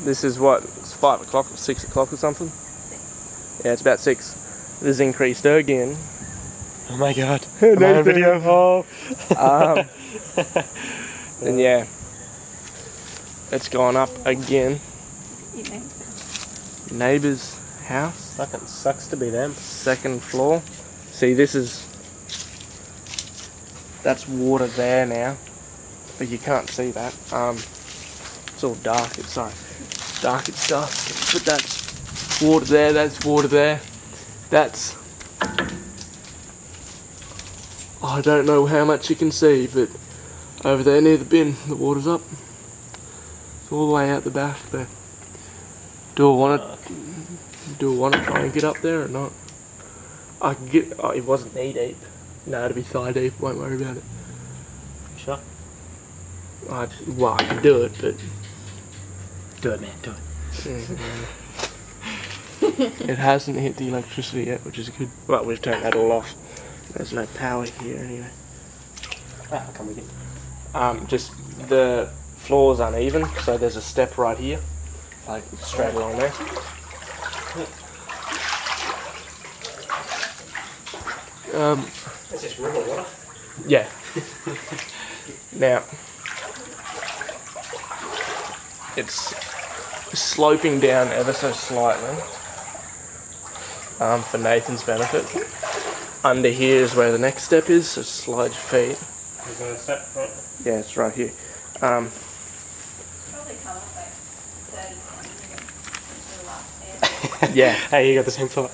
This is what, it's 5 o'clock or 6 o'clock or something? 6. Yeah, it's about 6. It has increased again. Oh my god. No on video. Oh. And yeah, it's gone up again. Neighbour's house. Fucking sucks to be them. 2nd floor. See, that's water there now, but you can't see that. It's all dark. It's dark. It's dusk. But that's water there. That's water there. That's. I don't know how much you can see, but over there near the bin, the water's up. It's all the way out the back there. Do I want to try and get up there or not? I can get. Oh, it wasn't knee deep. No, it'll be thigh deep. Won't worry about it. Sure. I can do it, but Do it, man. Do it. it hasn't hit the electricity yet, which is good. Well, we've turned that all off. There's no power here anyway. Ah, I'll come with you. Just the floor's uneven, so there's a step right here, like straight along there. It's just river water. Yeah. Now, it's sloping down ever so slightly for Nathan's benefit. Under here is where the next step is, so slide your feet. Is there a step right? Yeah, it's right here. Probably come up like 30 centimetres. Yeah. Hey, you got the same thought.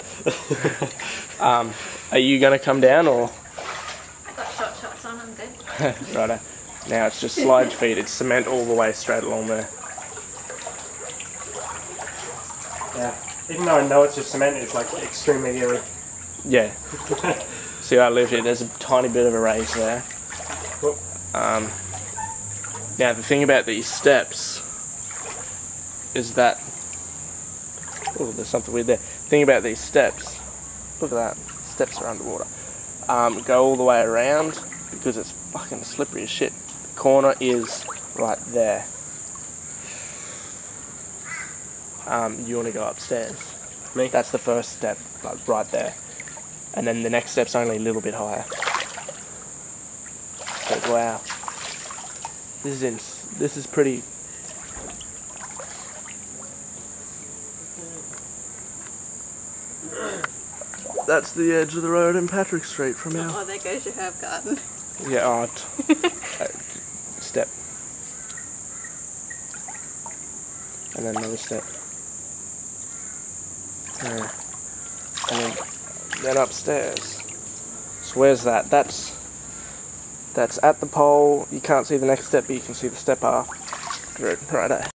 Are you going to come down or? I got shots on, I'm good. Righto. Now it's just slide your feet. It's cement all the way straight along there. Yeah. Even though I know it's just cement, it's like extremely eerie. Yeah. See, I live here. There's a tiny bit of a raise there. Whoop. Now the thing about these steps is that. Oh, there's something weird there. The thing about these steps. Look at that. Steps are underwater. Go all the way around because it's fucking slippery as shit. The corner is right there. You want to go upstairs. Me? That's the first step, like right there. And then the next step's only a little bit higher. But wow. This is pretty. That's the edge of the road in Patrick Street from now. Oh, there goes your herb garden. Yeah, step. And then another step. Yeah. And then upstairs. So where's that? That's at the pole. You can't see the next step, but you can see the step after it. Right.